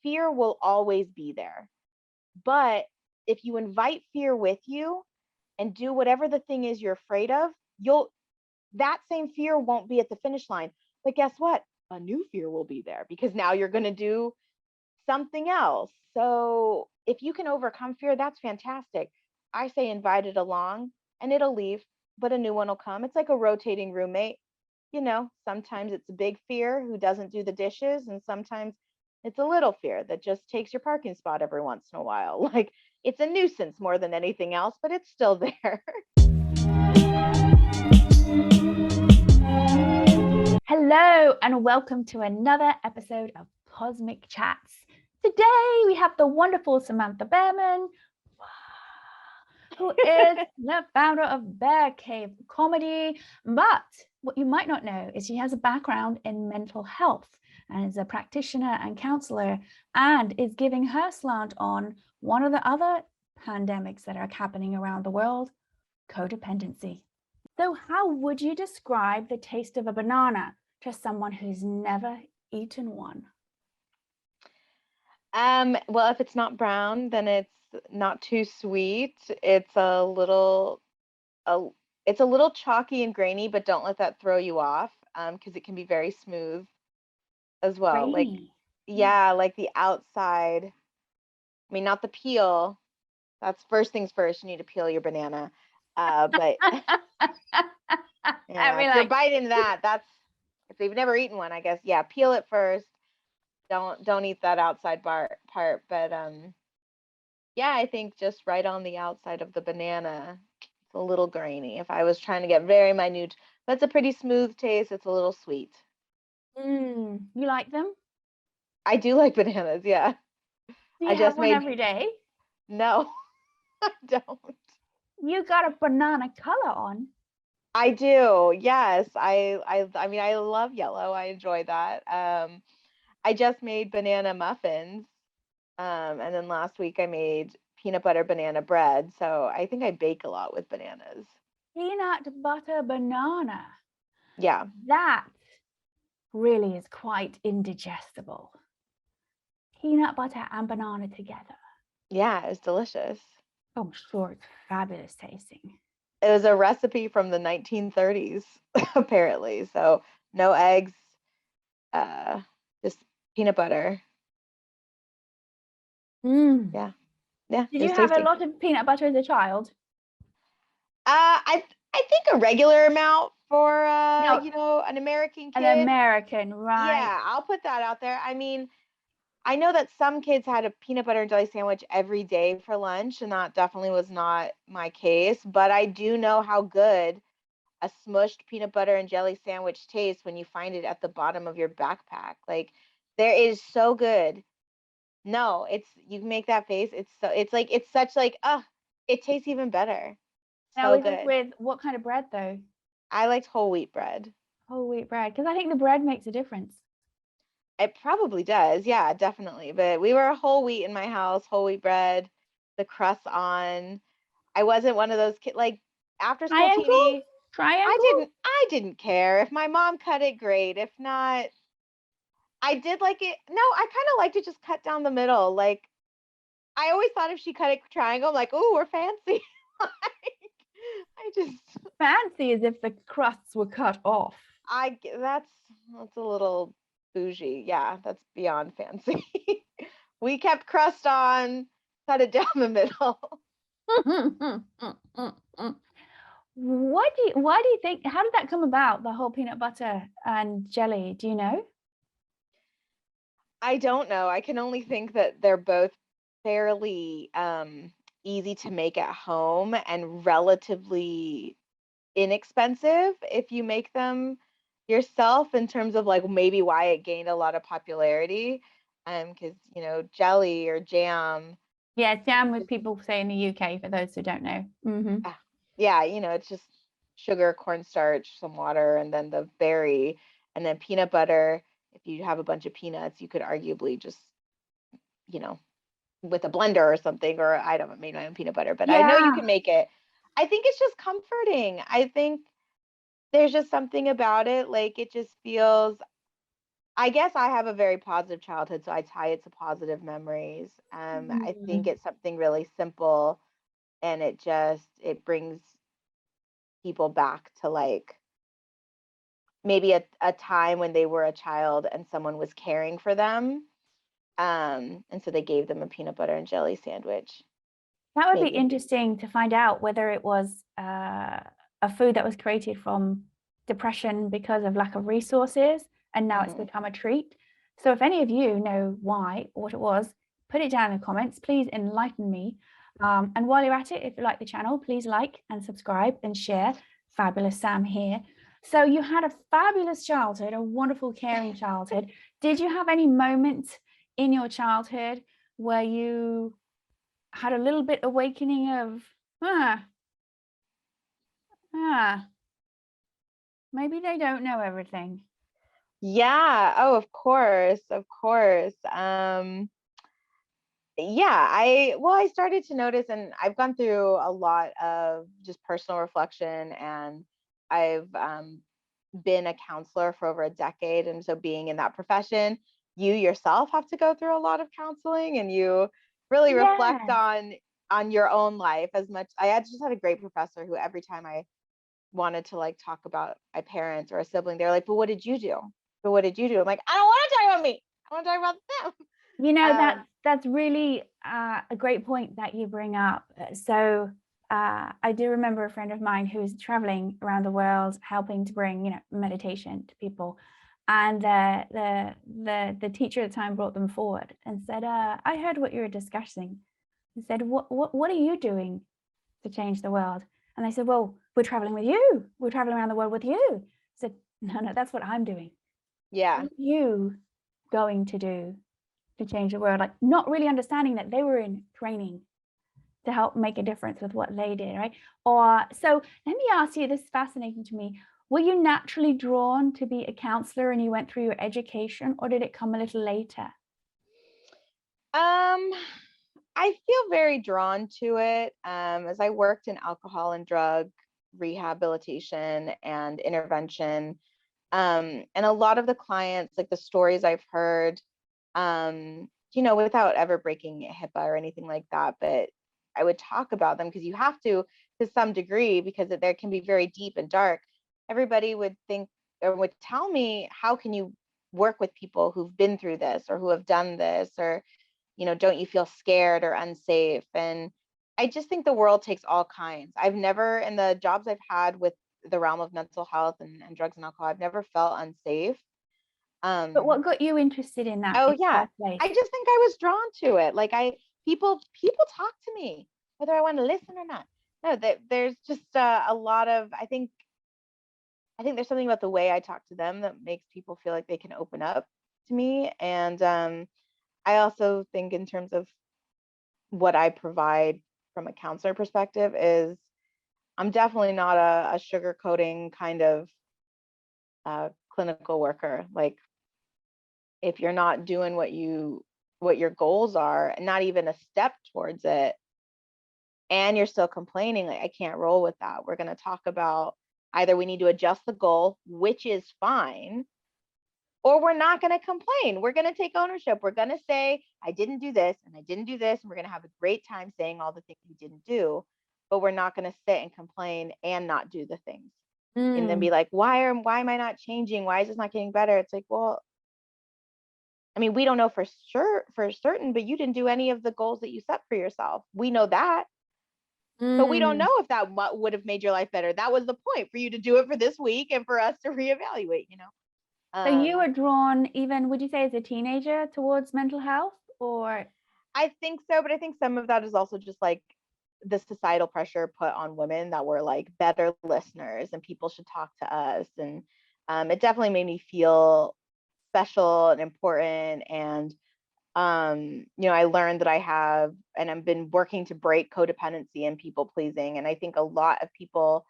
fear will always be there. But if you invite fear with you and do whatever the thing is you're afraid of, that same fear won't be at the finish line. But guess what? A new fear will be there because now you're going to do something else. So if you can overcome fear, that's fantastic. I say invite it along and it'll leave, but a new one will come. It's like a rotating roommate. Sometimes it's a big fear who doesn't do the dishes, and sometimes it's a little fear that just takes your parking spot every once in a while. Like, it's a nuisance more than anything else, but it's still there. Hello and welcome to another episode of Cosmic Chats. Today we have the wonderful Samantha Behrman, who is the founder of Bear Cave Comedy. But what you might not know is she has a background in mental health and is a practitioner and counselor and is giving her slant on one of the other pandemics that are happening around the world, codependency. So how would you describe the taste of a banana to someone who's never eaten one? Well, if it's not brown, then it's not too sweet. It's a little chalky and grainy, but don't let that throw you off, because it can be very smooth as well. Grainy. Like the outside. I mean, not the peel. That's first things first. You need to peel your banana. But if you're biting that's if they've never eaten one, I guess. Yeah, peel it first. Don't eat that outside part. But I think just right on the outside of the banana, it's a little grainy. If I was trying to get very minute, but it's a pretty smooth taste. It's a little sweet. You like them? I do like bananas. Yeah. Do you have one every day? No, I don't. You got a banana color on. I do. Yes. I mean, I love yellow. I enjoy that. I just made banana muffins. And then last week I made peanut butter banana bread. So I think I bake a lot with bananas. Peanut butter banana. Yeah. That really is quite indigestible. Peanut butter and banana together. Yeah, it's delicious. Oh, I'm sure it's fabulous tasting. It was a recipe from the 1930s, apparently. So no eggs, just peanut butter. Yeah. Did you have a lot of peanut butter as a child? I think a regular amount for an American kid. An American, right? Yeah, I'll put that out there. I mean, I know that some kids had a peanut butter and jelly sandwich every day for lunch, and that definitely was not my case. But I do know how good a smushed peanut butter and jelly sandwich tastes when you find it at the bottom of your backpack. Like, there is so good. No, you can make that face. It tastes even better. Now, is it with what kind of bread though? I liked whole wheat bread. Whole wheat bread, because I think the bread makes a difference. It probably does. Yeah, definitely. But we were whole wheat in my house, whole wheat bread, the crust on. I wasn't one of those kids like after school TV. Triangle? I didn't care. If my mom cut it, great. If not, I did like it. No, I kind of liked it just cut down the middle. Like, I always thought if she cut it triangle, I'm like, oh, we're fancy. Fancy as if the crusts were cut off. That's a little bougie. Yeah, that's beyond fancy. We kept crust on, cut it down the middle. Why do you think, how did that come about, the whole peanut butter and jelly? Do you know? I don't know. I can only think that they're both fairly easy to make at home and relatively inexpensive if you make them yourself, in terms of like maybe why it gained a lot of popularity. Because jelly or jam. Yeah, jam, with people say in the UK, for those who don't know. Yeah, it's just sugar, cornstarch, some water, and then the berry, and then peanut butter. If you have a bunch of peanuts, you could arguably just, with a blender or something, or I don't made my own peanut butter, but yeah. I know you can make it. I think it's just comforting. I think there's just something about it. Like, it just feels, I guess I have a very positive childhood, so I tie it to positive memories. I think Mm. it's something really simple, and it brings people back to like maybe a time when they were a child and someone was caring for them. And so they gave them a peanut butter and jelly sandwich. That would be Maybe. interesting to find out whether it was a food that was created from depression because of lack of resources, and now it's become a treat. So if any of you know why or what it was, put it down in the comments. Please enlighten me. And while you're at it, if you like the channel, please like and subscribe and share. Fabulous Sam here. So you had a fabulous childhood, a wonderful, caring childhood. Did you have any moments in your childhood where you had a little bit awakening of, maybe they don't know everything? Yeah. Oh, of course. Of course. Yeah, I started to notice, and I've gone through a lot of just personal reflection, and I've been a counselor for over a decade. And so being in that profession, you yourself have to go through a lot of counseling, and you really reflect Yes. on your own life as much. I had just had a great professor who every time I wanted to like talk about my parents or a sibling, they're like, but what did you do? But what did you do? I'm like, I don't want to talk about me. I want to talk about them. You know, Um, that's really a great point that you bring up. So I do remember a friend of mine who was traveling around the world helping to bring, meditation to people. And the teacher at the time brought them forward and said, I heard what you were discussing. He said, what are you doing to change the world? And they said, well, we're traveling with you. We're traveling around the world with you. I said, no, that's what I'm doing. yeah. What are you going to do to change the world? Like, not really understanding that they were in training to help make a difference with what they did, right? Or so let me ask you, this is fascinating to me. Were you naturally drawn to be a counselor and you went through your education, or did it come a little later? Um, I feel very drawn to it. As I worked in alcohol and drug rehabilitation and intervention, and a lot of the clients, like the stories I've heard, without ever breaking HIPAA or anything like that, but I would talk about them because you have to some degree, because there can be very deep and dark. Everybody would think or would tell me, how can you work with people who've been through this or who have done this, or don't you feel scared or unsafe? And I just think the world takes all kinds. I've never, in the jobs I've had with the realm of mental health and drugs and alcohol, I've never felt unsafe. But what got you interested in that Oh in the yeah, first place? I just think I was drawn to it. Like people talk to me whether I want to listen or not. No, that there's just a lot of, I think there's something about the way I talk to them that makes people feel like they can open up to me. And I also think in terms of what I provide from a counselor perspective is I'm definitely not a sugarcoating kind of clinical worker. Like if you're not doing what your goals are and not even a step towards it, and you're still complaining, like I can't roll with that. We're going to talk about either we need to adjust the goal, which is fine, or we're not going to complain. We're going to take ownership. We're going to say, I didn't do this and I didn't do this. And we're going to have a great time saying all the things we didn't do, but we're not going to sit and complain and not do the things. And then be like, why am I not changing? Why is this not getting better? It's like, well, I mean, we don't know for certain, but you didn't do any of the goals that you set for yourself. We know that, but we don't know if that would have made your life better. That was the point, for you to do it for this week and for us to reevaluate, So you were drawn, even, would you say, as a teenager towards mental health, or? I think so, but I think some of that is also just like the societal pressure put on women that we're like better listeners and people should talk to us. And it definitely made me feel special and important. And I learned that I have, and I've been working to break codependency and people pleasing. And I think a lot of people,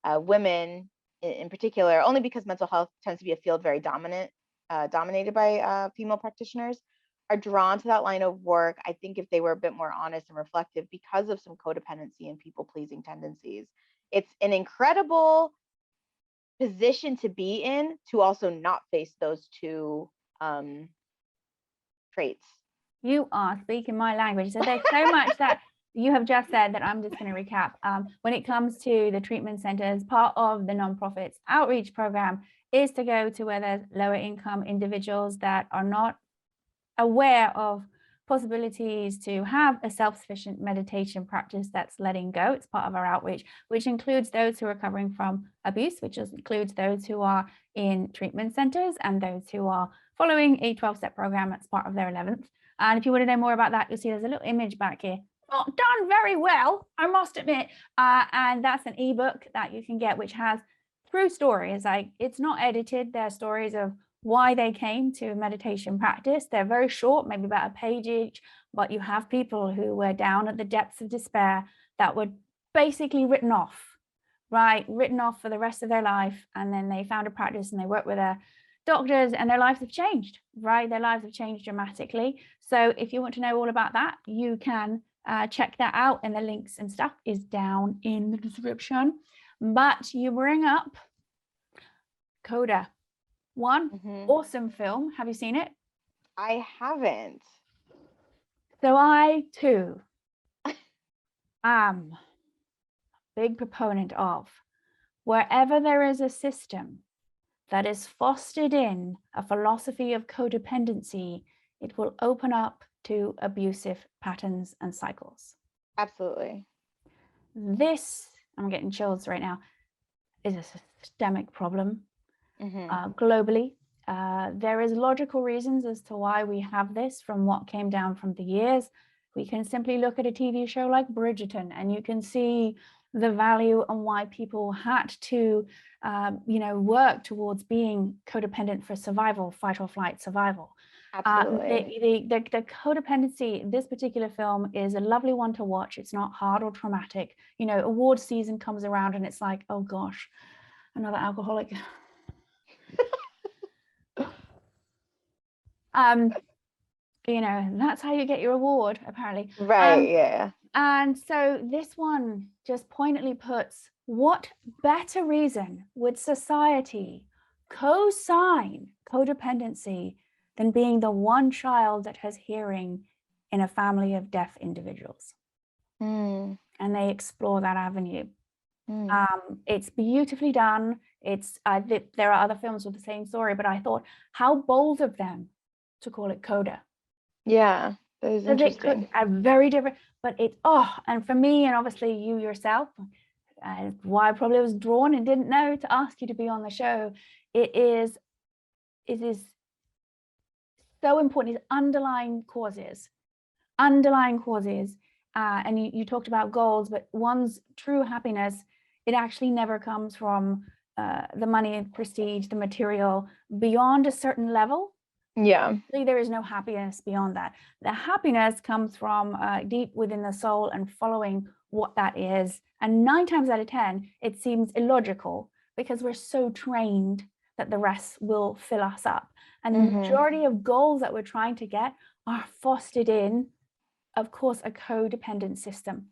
women in particular, only because mental health tends to be a field very dominated by female practitioners, are drawn to that line of work. I think if they were a bit more honest and reflective, because of some codependency and people pleasing tendencies, it's an incredible position to be in, to also not face those two traits. You are speaking my language. So there's so much that you have just said that I'm just going to recap. When it comes to the treatment centers, part of the nonprofit's outreach program is to go to where there's lower income individuals that are not aware of possibilities to have a self-sufficient meditation practice that's letting go. It's part of our outreach, which includes those who are recovering from abuse, which includes those who are in treatment centers and those who are following a 12-step program that's part of their 11th. And if you want to know more about that, you'll see there's a little image back here. Not done very well, I must admit. And that's an ebook that you can get, which has true stories. Like, it's not edited. They're stories of why they came to meditation practice. They're very short, maybe about a page each, but you have people who were down at the depths of despair that were basically written off, right? Written off for the rest of their life. And then they found a practice and they worked with their doctors and their lives have changed, right? Their lives have changed dramatically. So if you want to know all about that, you can check that out, and the links and stuff is down in the description. But you bring up CODA. One awesome film. Have you seen it? I haven't. So I too am a big proponent of wherever there is a system that is fostered in a philosophy of codependency, it will open up to abusive patterns and cycles. Absolutely. This, I'm getting chills right now, is a systemic problem. Globally. There is logical reasons as to why we have this from what came down from the years. We can simply look at a TV show like Bridgerton and you can see the value and why people had to, work towards being codependent for survival, fight or flight survival. Absolutely. The codependency, this particular film is a lovely one to watch. It's not hard or traumatic. You know, award season comes around and it's like, oh gosh, another alcoholic. That's how you get your award, apparently. Right. Yeah. And so this one just poignantly puts, what better reason would society co-sign codependency than being the one child that has hearing in a family of deaf individuals? And they explore that avenue. It's beautifully done. There are other films with the same story, but I thought, how bold of them to call it CODA. Yeah, that is interesting. Are very different, but and for me, and obviously you yourself, why I probably was drawn and didn't know to ask you to be on the show. It is so important. It's underlying causes. And you talked about goals, but one's true happiness, it actually never comes from the money and prestige, the material, beyond a certain level. Yeah. There is no happiness beyond that. The happiness comes from deep within the soul and following what that is. And 9 times out of 10, it seems illogical because we're so trained that the rest will fill us up. And the majority of goals that we're trying to get are fostered in, of course, a codependent system.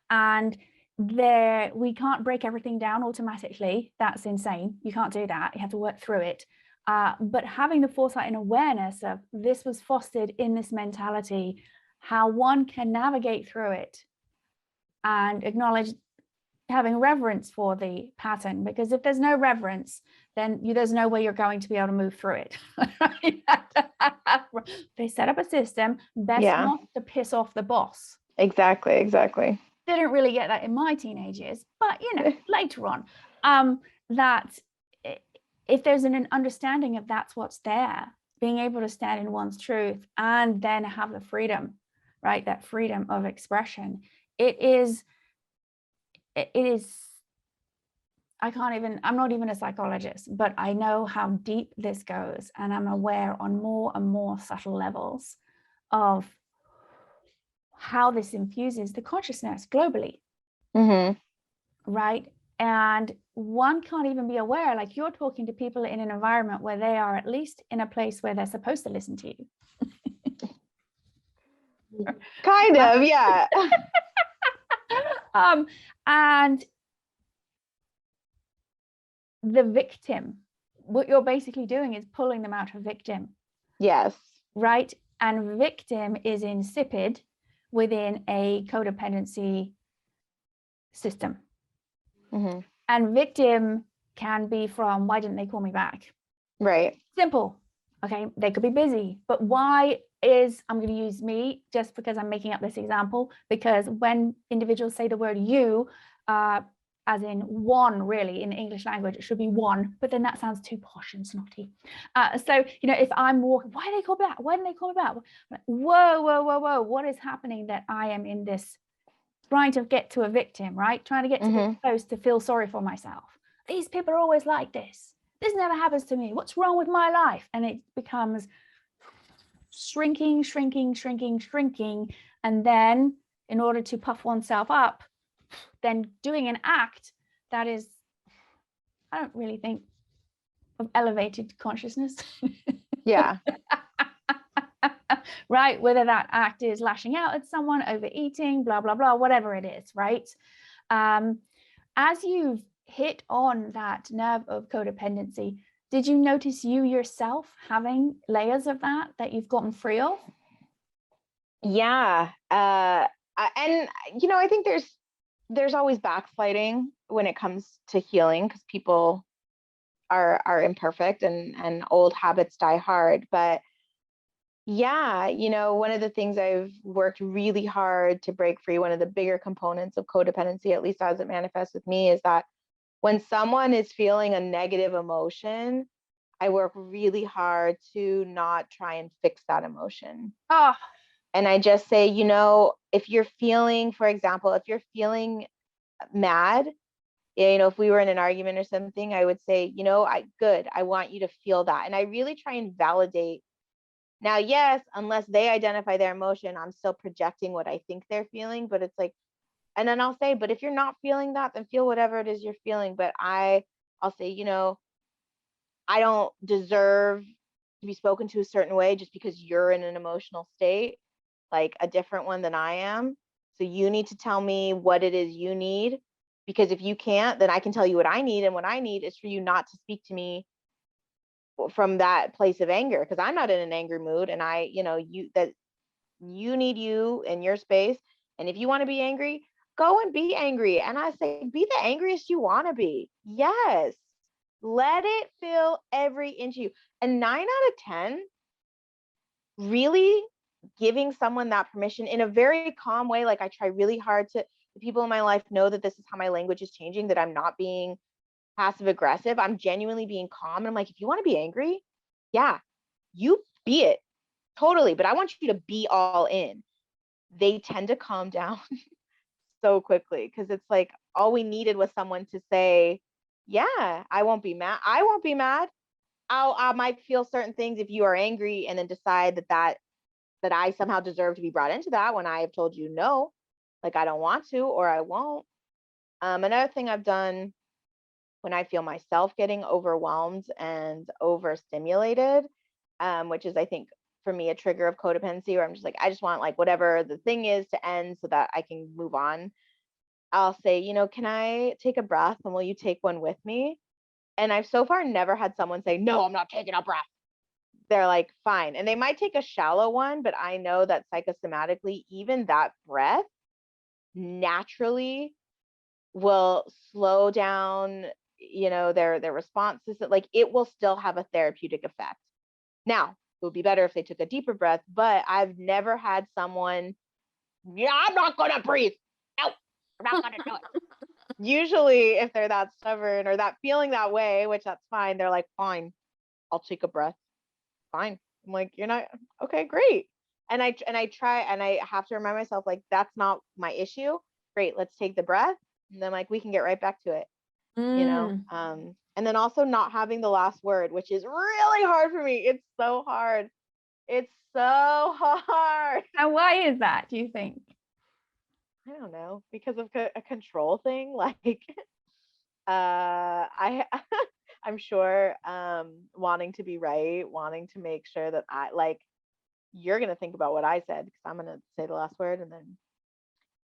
And we can't break everything down automatically. That's insane. You can't do that. You have to work through it. But having the foresight and awareness of this was fostered in this mentality, how one can navigate through it and acknowledge, having reverence for the pattern, because if there's no reverence, then there's no way you're going to be able to move through it. They set up a system, best not to piss off the boss. Exactly. Didn't really get that in my teenage years, but later on, that if there's an understanding of that's what's there, being able to stand in one's truth and then have the freedom, right? That freedom of expression. It is, I'm not even a psychologist, but I know how deep this goes. And I'm aware on more and more subtle levels of how this infuses the consciousness globally. Right? And one can't even be aware, like you're talking to people in an environment where they are at least in a place where they're supposed to listen to you. Kind of, yeah. And the victim, what you're basically doing is pulling them out of victim Yes. Right? And victim is insipid within a codependency system. Mm-hmm. And victim can be from, why didn't they call me back? Right. Simple. Okay, they could be busy, but why is, I'm going to use me just because I'm making up this example, because when individuals say the word you, as in one, really, in the English language, it should be one, but then that sounds too posh and snotty. So, if I'm walking, why did they call me back? Why didn't they call me back? Like, whoa, what is happening that I am in this, trying to get to a victim, right? Trying to get to this close to feel sorry for myself. These people are always like this. This never happens to me. What's wrong with my life? And it becomes shrinking. And then in order to puff oneself up, then doing an act that is, I don't really think, of elevated consciousness. Yeah. Right? Whether that act is lashing out at someone, overeating, blah, blah, blah, whatever it is, right? As you've hit on that nerve of codependency, did you notice you yourself having layers of that you've gotten free of? Yeah. And I think there's always backsliding when it comes to healing, because people are imperfect and old habits die hard. But yeah, one of the things I've worked really hard to break free, one of the bigger components of codependency, at least as it manifests with me, is that when someone is feeling a negative emotion, I work really hard to not try and fix that emotion. Oh, And I just say, if you're feeling, for example, if you're feeling mad, if we were in an argument or something, I would say, I want you to feel that. And I really try and validate. Now, yes, unless they identify their emotion, I'm still projecting what I think they're feeling, but it's like, and then I'll say, but if you're not feeling that, then feel whatever it is you're feeling. But I'll say, I don't deserve to be spoken to a certain way just because you're in an emotional state, like a different one than I am. So you need to tell me what it is you need, because if you can't, then I can tell you what I need. And what I need is for you not to speak to me from that place of anger, because I'm not in an angry mood. And you need you in your space. And if you want to be angry, go and be angry. And I say, be the angriest you want to be. Yes. Let it fill every inch of you. And 9 out of 10, really giving someone that permission in a very calm way. Like, I try really hard the people in my life know that this is how my language is changing, that I'm not being passive aggressive. I'm genuinely being calm. And I'm like, if you want to be angry, yeah, you be it. Totally. But I want you to be all in. They tend to calm down so quickly, because it's like all we needed was someone to say, yeah, I won't be mad. I won't be mad. I might feel certain things if you are angry, and then decide that I somehow deserve to be brought into that when I have told you no, like I don't want to, or I won't. Another thing I've done when I feel myself getting overwhelmed and overstimulated, which is, I think, for me, a trigger of codependency, where I'm just like, I just want, like, whatever the thing is to end so that I can move on. I'll say, can I take a breath, and will you take one with me? And I've so far never had someone say, no, I'm not taking a breath. They're like, fine. And they might take a shallow one, but I know that psychosomatically, even that breath naturally will slow down, their responses. Like, it will still have a therapeutic effect. Now, it would be better if they took a deeper breath, but I've never had someone, yeah, I'm not gonna breathe. No, I'm not gonna do it. Usually, if they're that stubborn or that feeling that way, which that's fine, they're like, fine, I'll take a breath. Fine. I'm like, you're not okay, great. And I try, and I have to remind myself, like, that's not my issue. Great, let's take the breath, and then, like, we can get right back to it. And then also not having the last word, which is really hard for me. It's so hard. It's so hard. And why is that, do you think? I don't know, because of a control thing. Like, I I'm sure wanting to be right, wanting to make sure that you're gonna think about what I said, because I'm gonna say the last word, and then.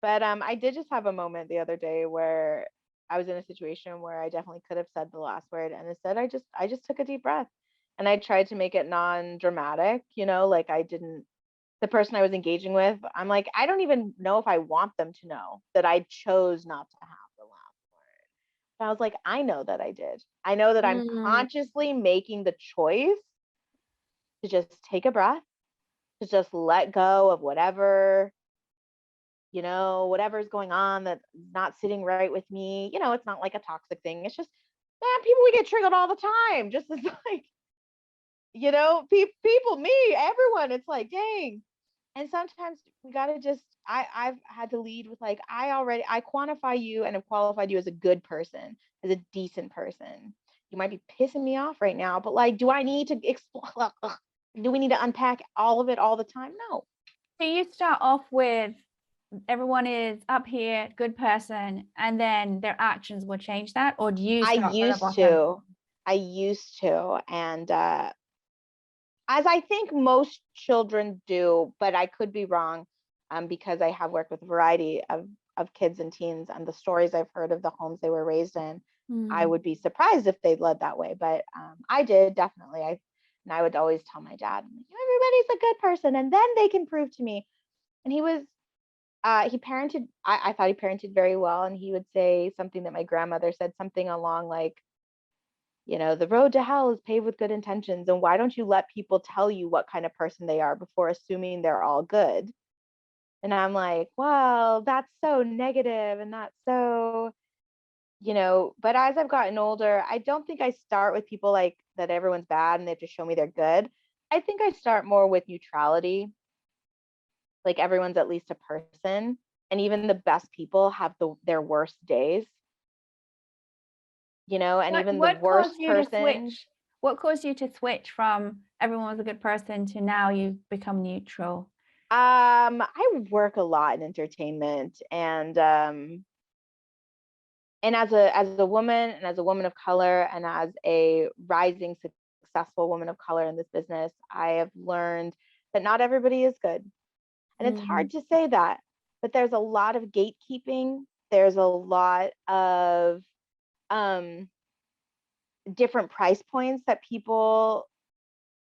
But I did just have a moment the other day where I was in a situation where I definitely could have said the last word, and instead I just took a deep breath, And I tried to make it non-dramatic, like the person I was engaging with, I'm like, I don't even know if I want them to know that I chose not to have the last word. But I was like, I know that I did. I know that I'm consciously making the choice to just take a breath, to just let go of whatever, whatever's going on that's not sitting right with me. It's not like a toxic thing. It's just, man, people, we get triggered all the time. Just as like, people, me, everyone. It's like, dang. And sometimes we gotta just, I've had to lead with like, I quantify you and have qualified you as a good person, as a decent person. You might be pissing me off right now, but like, do I need to explore? Do we need to unpack all of it all the time? No. So you start off with everyone is up here, good person, and then their actions will change that, or do you start from the bottom? I used to, and as I think most children do, but I could be wrong, because I have worked with a variety of kids and teens, and the stories I've heard of the homes they were raised in, I would be surprised if they led that way, but I did, definitely. I would always tell my dad, everybody's a good person, and then they can prove to me. And he was, he parented, I thought he parented very well, and he would say something that my grandmother said, something along like, the road to hell is paved with good intentions, and why don't you let people tell you what kind of person they are before assuming they're all good? And I'm like, well, that's so negative, and that's so, but as I've gotten older, I don't think I start with people like that everyone's bad and they have to show me they're good. I think I start more with neutrality, like everyone's at least a person, and even the best people have their worst days, and even the worst person. What caused you to switch from everyone was a good person to now you've become neutral? I work a lot in entertainment, and as a woman, and as a woman of color, and as a rising successful woman of color in this business, I have learned that not everybody is good. And it's hard to say that, but there's a lot of gatekeeping. There's a lot of different price points that people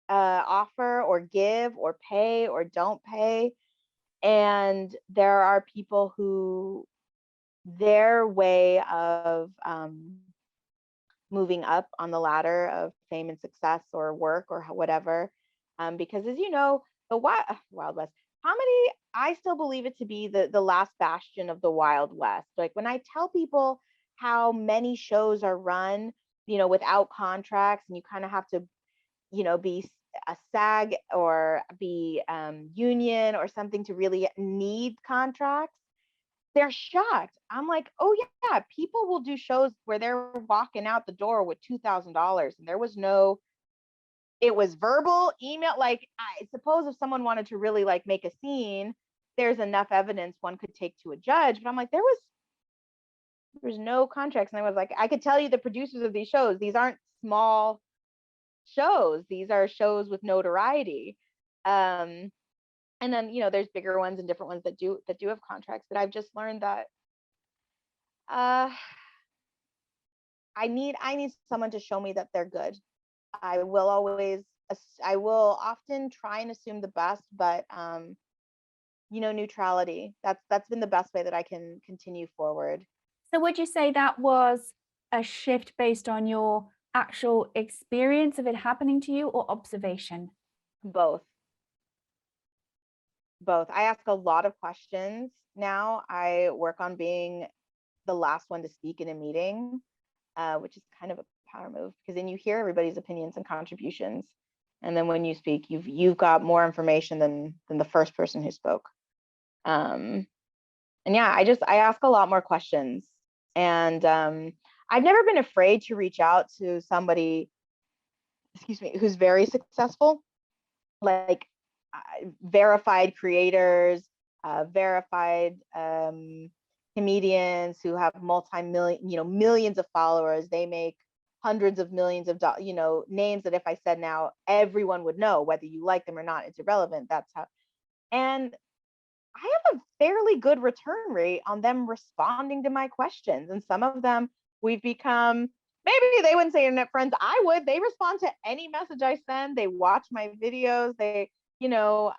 offer or give or pay or don't pay. And there are people who their way of moving up on the ladder of fame and success or work or whatever, because as you know, the Wild West comedy, I still believe it to be the last bastion of the Wild West. Like when I tell people how many shows are run, without contracts, and you kind of have to, be a SAG or be union or something to really need contracts, they're shocked. I'm like, oh yeah, people will do shows where they're walking out the door with $2,000, and it was verbal, email. Like, I suppose if someone wanted to really like make a scene, there's enough evidence one could take to a judge. But I'm like, there's no contracts. And I was like, I could tell you the producers of these shows, these aren't small shows. These are shows with notoriety. And then, there's bigger ones and different ones that do have contracts. But I've just learned that I need someone to show me that they're good. I will often try and assume the best, but neutrality. That's been the best way that I can continue forward. So would you say that was a shift based on your actual experience of it happening to you or observation? Both. I ask a lot of questions now. I work on being the last one to speak in a meeting, which is kind of a power move, because then you hear everybody's opinions and contributions, and then when you speak, you've got more information than the first person who spoke. And yeah, I ask a lot more questions, and I've never been afraid to reach out to somebody, who's very successful, like verified creators, verified comedians who have multi-million, millions of followers. They make hundreds of millions of dollars, names that if I said now, everyone would know. Whether you like them or not, it's irrelevant. That's how. And I have a fairly good return rate on them responding to my questions. And some of them we've become maybe they wouldn't say internet friends. I would. They respond to any message I send. They watch my videos. They, you know,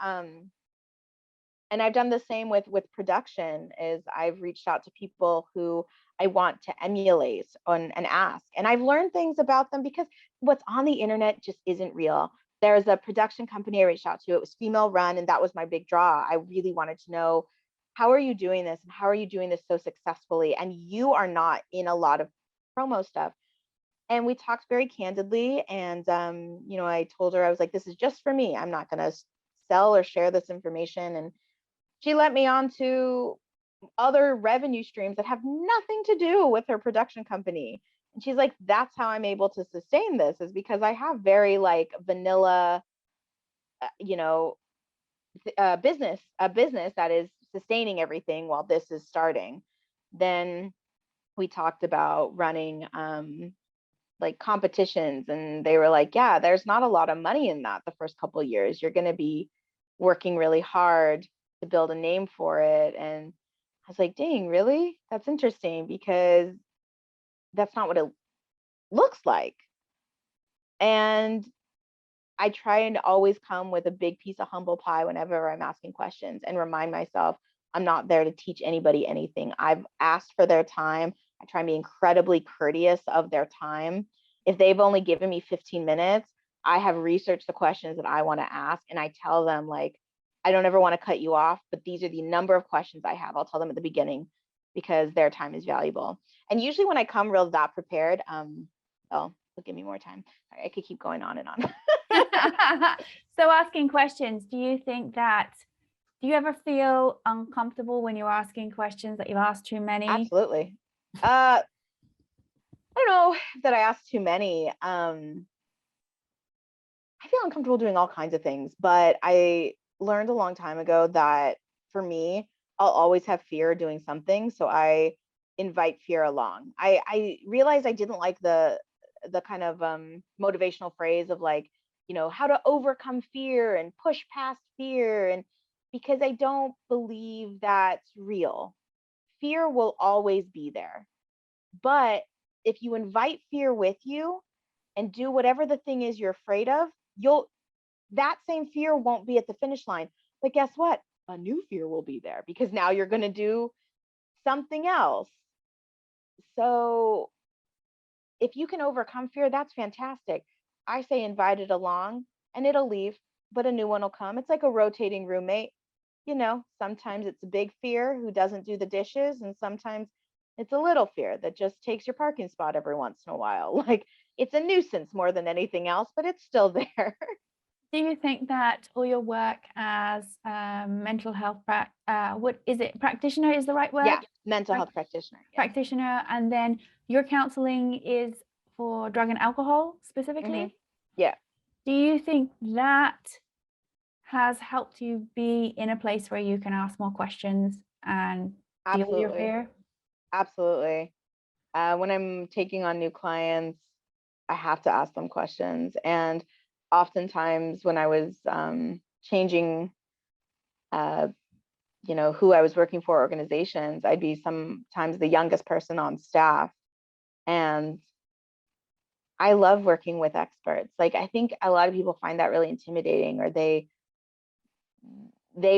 and I've done the same with production. Is I've reached out to people who I want to emulate and ask, and I've learned things about them because what's on the internet just isn't real. There's a production company I reached out to. It was female run, and that was my big draw. I really wanted to know, how are you doing this, and how are you doing this so successfully? And you are not in a lot of promo stuff. And we talked very candidly, and you know, I told her, I was like, this is just for me. I'm not going to sell or share this information. And she let me on to other revenue streams that have nothing to do with her production company. And she's like, that's how I'm able to sustain this, is because I have very like vanilla, you know, a business that is sustaining everything while this is starting. Then we talked about running like competitions, and they were like, yeah, there's not a lot of money in that the first couple of years. You're going to be working really hard to build a name for it. And I was like, dang, really? That's interesting, because that's not what it looks like. And I try and always come with a big piece of humble pie whenever I'm asking questions, and remind myself I'm not there to teach anybody anything. I've asked for their time. I try and be incredibly courteous of their time. If they've only given me 15 minutes, I have researched the questions that I want to ask, and I tell them, like, I don't ever want to cut you off, but these are the number of questions I have. I'll tell them at the beginning, because their time is valuable. And usually when I come real that prepared, they'll give me more time. Sorry, I could keep going on and on. So asking questions, do you ever feel uncomfortable when you're asking questions that you've asked too many? Absolutely. I don't know that I asked too many. I feel uncomfortable doing all kinds of things, but I learned a long time ago that for me, I'll always have fear doing something. So I invite fear along. I realized I didn't like the kind of motivational phrase of like, you know, how to overcome fear and push past fear. And because I don't believe that's real. Fear will always be there. But if you invite fear with you and do whatever the thing is you're afraid of, that same fear won't be at the finish line. But guess what? A new fear will be there, because now you're going to do something else. So if you can overcome fear, that's fantastic. I say invite it along, and it'll leave, but a new one will come. It's like a rotating roommate. You know, sometimes it's a big fear who doesn't do the dishes, and sometimes it's a little fear that just takes your parking spot every once in a while. Like, it's a nuisance more than anything else, but it's still there. Do you think that all your work as mental health practitioner is the right word? Yeah, mental health practitioner. Yeah. Practitioner, and then your counseling is for drug and alcohol specifically? Mm-hmm. Yeah. Do you think that has helped you be in a place where you can ask more questions and deal with your fear? Absolutely. When I'm taking on new clients, I have to ask them questions. And oftentimes when I was changing, you know, who I was working for, organizations, I'd be sometimes the youngest person on staff. And I love working with experts. Like, I think a lot of people find that really intimidating, or they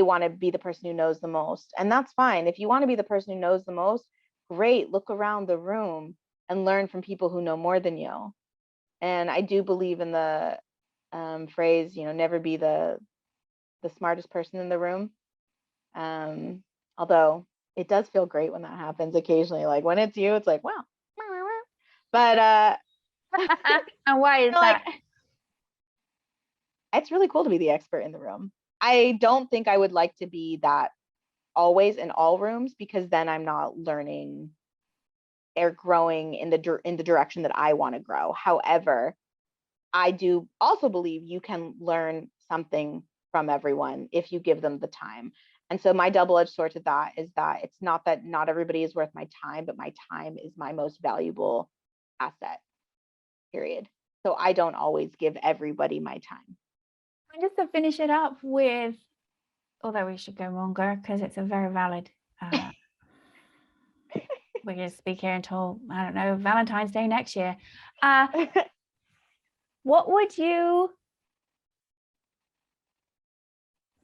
want to be the person who knows the most. And that's fine. If you want to be the person who knows the most, great. Look around the room and learn from people who know more than you. And I do believe in the phrase, you know, never be the smartest person in the room. Although it does feel great when that happens occasionally. Like when it's you, it's like, wow. But and why is that? Like, it's really cool to be the expert in the room. I don't think I would like to be that always in all rooms, because then I'm not learning or growing in the direction that I want to grow. However, I do also believe you can learn something from everyone if you give them the time. And so my double-edged sword to that is that it's not that not everybody is worth my time, but my time is my most valuable asset, period. So I don't always give everybody my time. And just to finish it up with, although we should go longer because it's a very valid we're going to speak here until, I don't know, Valentine's Day next year. What would you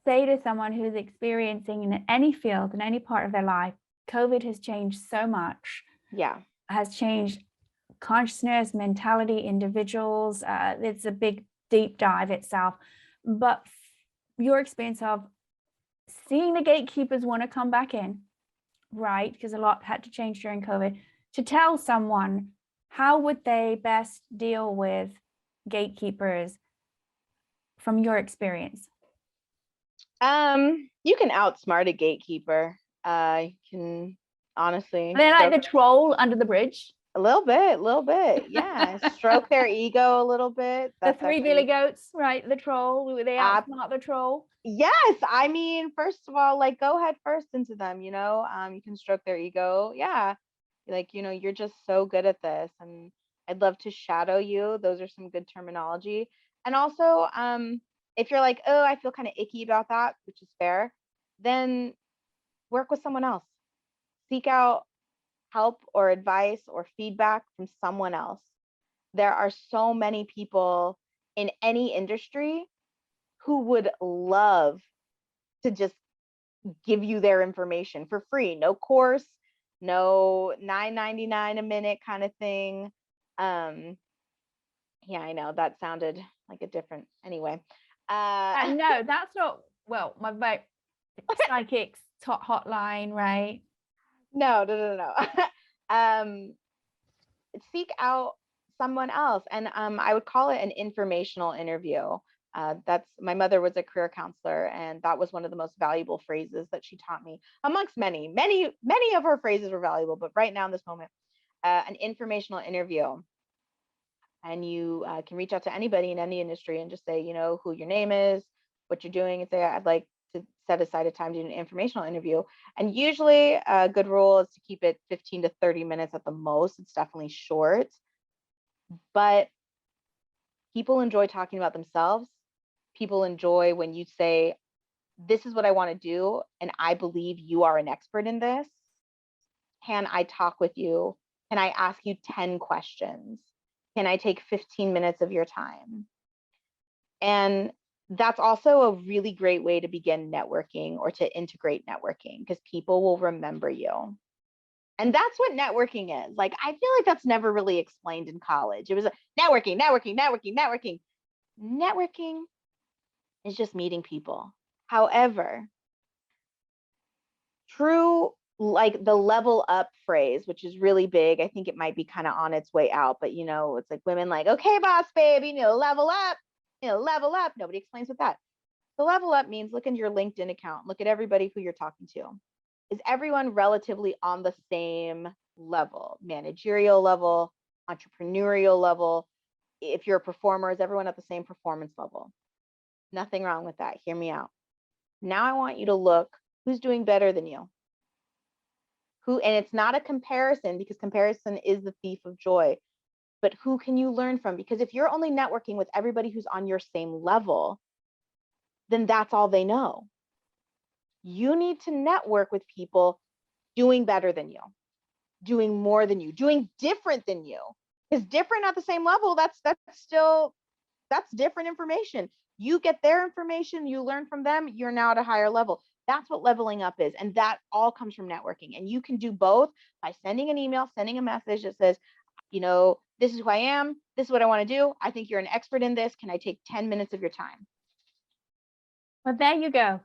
say to someone who's experiencing in any field, in any part of their life? COVID has changed so much. Yeah. Has changed consciousness, mentality, individuals. It's a big, deep dive itself. But your experience of seeing the gatekeepers want to come back in, right? Because a lot had to change during COVID. To tell someone, how would they best deal with gatekeepers from your experience? You can outsmart a gatekeeper. You can honestly. They're like the troll under the bridge. A little bit. Yeah. Stroke their ego a little bit. The three billy goats, right? The troll. They outsmart the troll. Yes. I mean, first of all, like, go head first into them, you know. You can stroke their ego. Yeah. Like, you know, you're just so good at this, and I'd love to shadow you. Those are some good terminology. And also, if you're like, oh, I feel kind of icky about that, which is fair, then work with someone else. Seek out help or advice or feedback from someone else. There are so many people in any industry who would love to just give you their information for free. No course, no $9.99 a minute kind of thing. Yeah, I know that sounded like a different, anyway. No, that's not, well, my psychics hotline, right? No. Seek out someone else, and I would call it an informational interview. That's, my mother was a career counselor, and that was one of the most valuable phrases that she taught me, amongst many of her phrases were valuable, but right now in this moment, an informational interview. And you can reach out to anybody in any industry and just say, you know, who your name is, what you're doing, and say, I'd like to set aside a time to do an informational interview. And usually a good rule is to keep it 15 to 30 minutes at the most. It's definitely short, but people enjoy talking about themselves. People enjoy when you say, this is what I want to do, and I believe you are an expert in this. Can I talk with you? Can I ask you 10 questions? Can I take 15 minutes of your time? And that's also a really great way to begin networking or to integrate networking, because people will remember you. And that's what networking is. Like, I feel like that's never really explained in college. It was networking. Networking is just meeting people. However, true, like the level up phrase, which is really big. I think it might be kind of on its way out, but you know, it's like women like, okay, boss baby, you know, level up. Nobody explains what that. The level up means look into your LinkedIn account, look at everybody who you're talking to. Is everyone relatively on the same level, managerial level, entrepreneurial level? If you're a performer, is everyone at the same performance level? Nothing wrong with that. Hear me out. Now I want you to look who's doing better than you. And it's not a comparison, because comparison is the thief of joy, but who can you learn from? Because if you're only networking with everybody who's on your same level, then that's all they know. You need to network with people doing better than you, doing more than you, doing different than you. Because different at the same level, that's different information. You get their information, you learn from them, you're now at a higher level. That's what leveling up is. And that all comes from networking. And you can do both by sending an email, sending a message that says, you know, this is who I am. This is what I want to do. I think you're an expert in this. Can I take 10 minutes of your time? Well, there you go.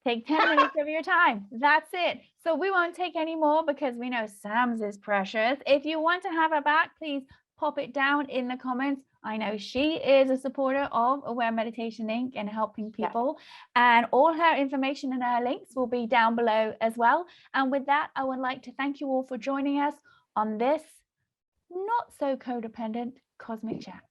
Take 10 minutes of your time. That's it. So we won't take any more, because we know Sam's is precious. If you want to have her back, please pop it down in the comments. I know she is a supporter of Aware Meditation Inc. and helping people. Yes. And all her information and her links will be down below as well. And with that, I would like to thank you all for joining us on this not so codependent cosmic chat.